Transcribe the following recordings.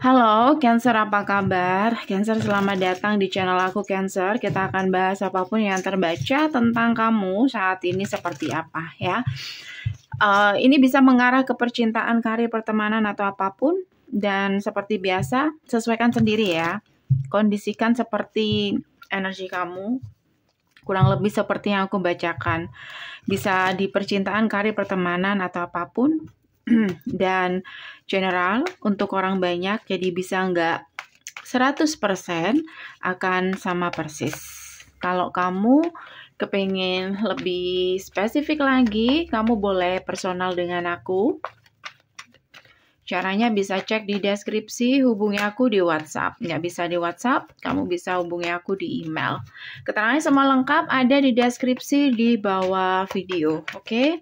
Halo Cancer, apa kabar? Cancer, selamat datang di channel aku Cancer. Kita akan bahas apapun yang terbaca tentang kamu saat ini seperti apa ya. Ini bisa mengarah ke percintaan, karir, pertemanan atau apapun. Dan seperti biasa, sesuaikan sendiri ya. Kondisikan seperti energi kamu, kurang lebih seperti yang aku bacakan. Bisa di percintaan, karir, pertemanan atau apapun. Dan general untuk orang banyak, jadi bisa nggak 100% akan sama persis. Kalau kamu kepengen lebih spesifik lagi, kamu boleh personal dengan aku. Caranya bisa cek di deskripsi, hubungi aku di WhatsApp. Nggak bisa di WhatsApp, kamu bisa hubungi aku di email. Keterangannya semua lengkap ada di deskripsi di bawah video. Oke?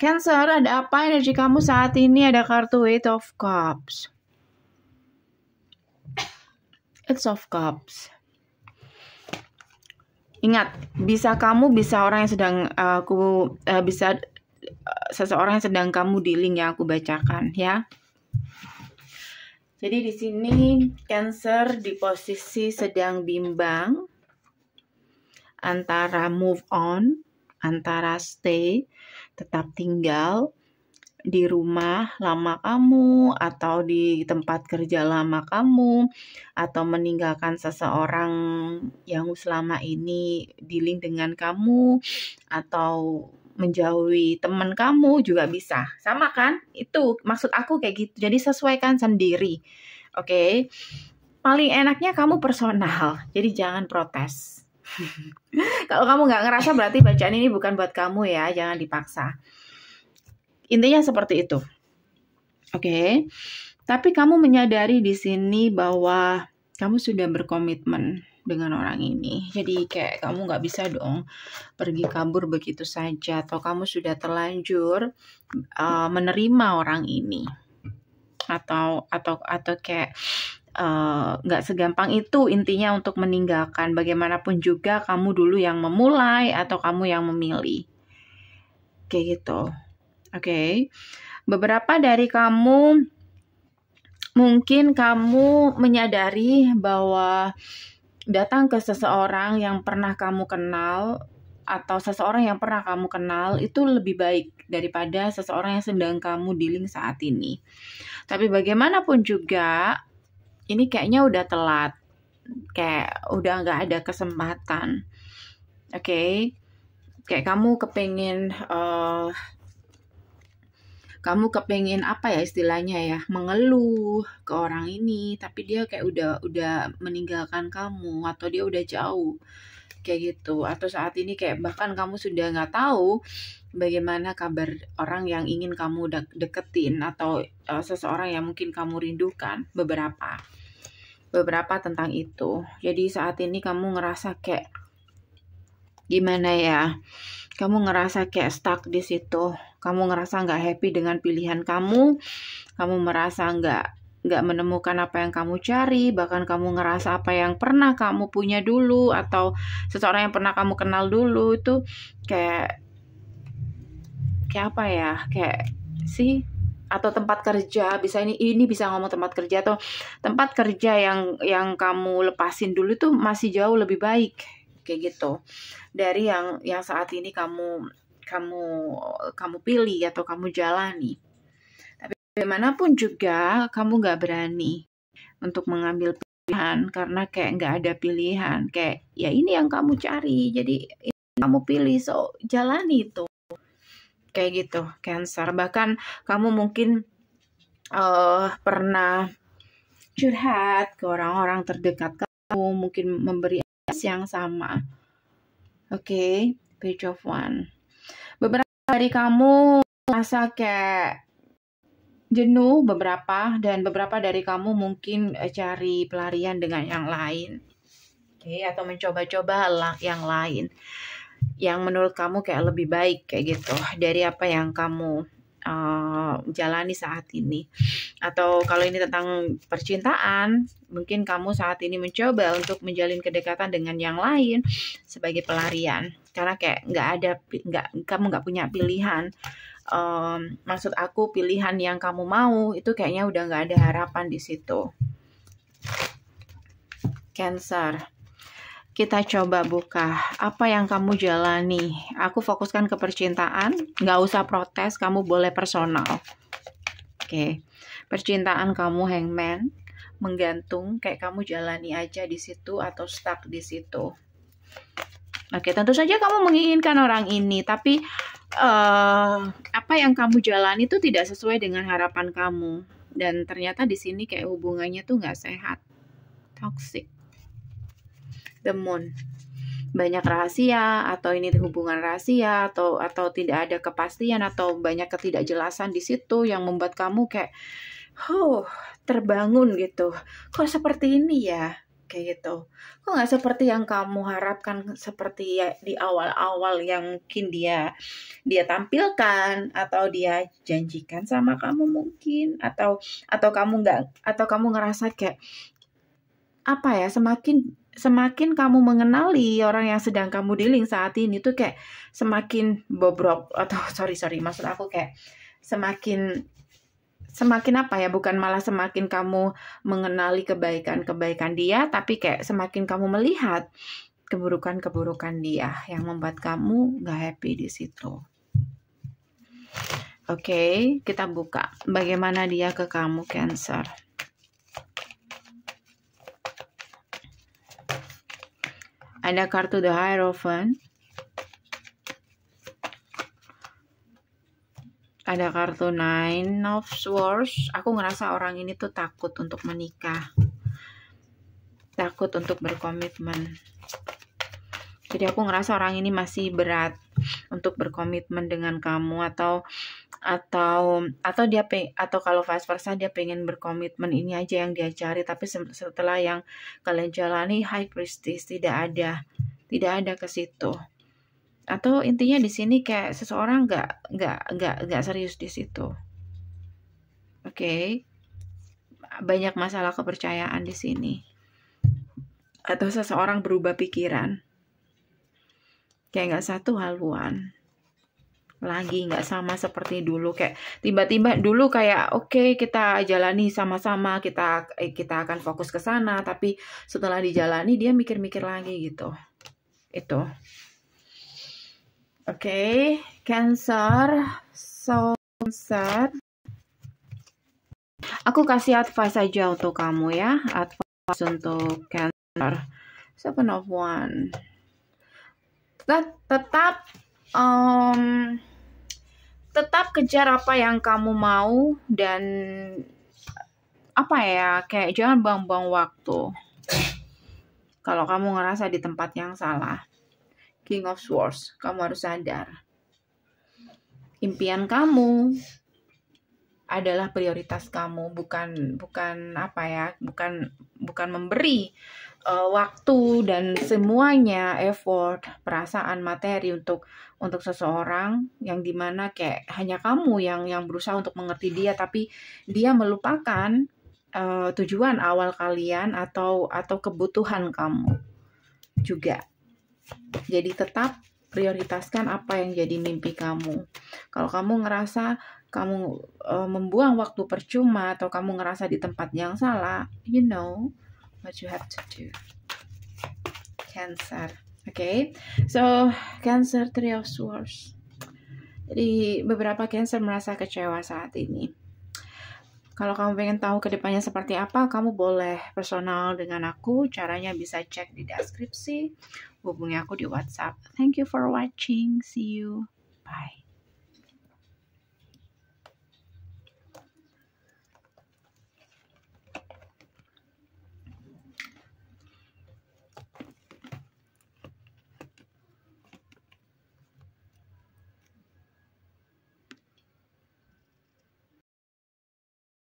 Cancer, ada apa energi kamu saat ini? Ada kartu Eight of Cups. Eight of Cups. Ingat, bisa orang yang sedang seseorang yang sedang kamu dealing yang aku bacakan ya. Jadi di sini Cancer di posisi sedang bimbang antara move on, antara stay, tetap tinggal di rumah lama kamu atau di tempat kerja lama kamu, atau meninggalkan seseorang yang selama ini dealing dengan kamu, atau menjauhi teman kamu juga bisa. Sama kan? Itu maksud aku kayak gitu. Jadi sesuaikan sendiri. Oke. Paling enaknya kamu personal. Jadi jangan protes. Kalau kamu nggak ngerasa berarti bacaan ini bukan buat kamu ya, jangan dipaksa. Intinya seperti itu. Oke. Tapi kamu menyadari di sini bahwa kamu sudah berkomitmen dengan orang ini. Jadi kayak kamu nggak bisa dong pergi kabur begitu saja, atau kamu sudah terlanjur menerima orang ini. Atau kayak nggak segampang itu intinya untuk meninggalkan. Bagaimanapun juga kamu dulu yang memulai atau kamu yang memilih kayak gitu. Oke. Beberapa dari kamu mungkin kamu menyadari bahwa datang ke seseorang yang pernah kamu kenal atau seseorang yang pernah kamu kenal itu lebih baik daripada seseorang yang sedang kamu dealing saat ini. Tapi bagaimanapun juga ini kayaknya udah telat, kayak udah nggak ada kesempatan. Oke. Kayak kamu kepengen apa ya istilahnya ya, mengeluh ke orang ini, tapi dia kayak udah meninggalkan kamu atau dia udah jauh kayak gitu. Atau saat ini kayak bahkan kamu sudah nggak tahu bagaimana kabar orang yang ingin kamu deketin, atau seseorang yang mungkin kamu rindukan. Beberapa tentang itu. Jadi saat ini kamu ngerasa kayak gimana ya? Kamu ngerasa kayak stuck di situ. Kamu ngerasa nggak happy dengan pilihan kamu. Kamu merasa nggak menemukan apa yang kamu cari. Bahkan kamu ngerasa apa yang pernah kamu punya dulu atau seseorang yang pernah kamu kenal dulu itu kayak apa ya? Kayak sih, atau tempat kerja, ini bisa ngomong tempat kerja, atau tempat kerja yang kamu lepasin dulu tuh masih jauh lebih baik kayak gitu dari yang saat ini kamu pilih atau kamu jalani. Tapi bagaimanapun juga kamu nggak berani untuk mengambil pilihan karena kayak nggak ada pilihan, kayak ya ini yang kamu cari, jadi ini kamu pilih, so jalani itu. Kayak gitu, Cancer. Bahkan kamu mungkin pernah curhat ke orang-orang terdekat kamu, mungkin memberi yang sama. Oke. Page of One. Beberapa dari kamu merasa kayak jenuh dan beberapa dari kamu mungkin cari pelarian dengan yang lain. Oke, atau mencoba-coba yang lain yang menurut kamu kayak lebih baik kayak gitu dari apa yang kamu jalani saat ini. Atau kalau ini tentang percintaan, mungkin kamu saat ini mencoba untuk menjalin kedekatan dengan yang lain sebagai pelarian karena kayak kamu nggak punya pilihan maksud aku pilihan yang kamu mau, itu kayaknya udah nggak ada harapan di situ. Cancer, kita coba buka apa yang kamu jalani. Aku fokuskan ke percintaan, nggak usah protes, kamu boleh personal. Oke. Percintaan kamu Hangman, menggantung, kayak kamu jalani aja di situ atau stuck di situ. Oke, tentu saja kamu menginginkan orang ini, tapi apa yang kamu jalani itu tidak sesuai dengan harapan kamu. Dan ternyata di sini kayak hubungannya tuh nggak sehat, toxic. The Moon, banyak rahasia, atau ini hubungan rahasia, atau tidak ada kepastian, atau banyak ketidakjelasan di situ yang membuat kamu kayak terbangun gitu. Kok seperti ini ya? Kayak gitu. Kok nggak seperti yang kamu harapkan, seperti ya di awal-awal yang mungkin dia tampilkan atau dia janjikan sama kamu mungkin, atau kamu ngerasa kayak apa ya, semakin kamu mengenali orang yang sedang kamu dealing saat ini tuh kayak semakin bobrok, atau sorry maksud aku kayak semakin apa ya, bukan malah semakin kamu mengenali kebaikan dia, tapi kayak semakin kamu melihat keburukan dia yang membuat kamu gak happy di situ. Oke, kita buka bagaimana dia ke kamu Cancer. Ada kartu The Hierophant. Ada kartu Nine of Swords. Aku ngerasa orang ini tuh takut untuk menikah. Takut untuk berkomitmen. Jadi aku ngerasa orang ini masih berat untuk berkomitmen dengan kamu, atau kalau vice versa dia pengen berkomitmen, ini aja yang dia cari, tapi setelah yang kalian jalani High Priestess tidak ada ke situ. Atau intinya di sini kayak seseorang nggak serius di situ. Oke. Banyak masalah kepercayaan di sini. Atau seseorang berubah pikiran. Kayak nggak satu haluan. Lagi nggak sama seperti dulu, kayak tiba-tiba dulu kayak oke, kita jalani sama-sama, kita akan fokus ke sana, tapi setelah dijalani dia mikir-mikir lagi gitu. Itu. Oke, Cancer. So Cancer, aku kasih advice aja untuk kamu ya, advice untuk Cancer. 7 of Wands. Tetap kejar apa yang kamu mau, dan apa ya, kayak jangan buang-buang waktu kalau kamu ngerasa di tempat yang salah. King of Swords, kamu harus sadar impian kamu adalah prioritas kamu, bukan apa ya, bukan memberi waktu dan semuanya, effort, perasaan, materi untuk seseorang yang dimana kayak hanya kamu yang berusaha untuk mengerti dia, tapi dia melupakan tujuan awal kalian atau kebutuhan kamu juga. Jadi tetap prioritaskan apa yang jadi mimpi kamu. Kalau kamu ngerasa kamu membuang waktu percuma, atau kamu ngerasa di tempat yang salah, you know what you have to do. Cancer. Okay, so Cancer, 3 of Swords. Jadi beberapa Cancer merasa kecewa saat ini. Kalau kamu pengen tahu kedepannya seperti apa, kamu boleh personal dengan aku. Caranya bisa cek di deskripsi. Hubungi aku di WhatsApp. Thank you for watching. See you. Bye.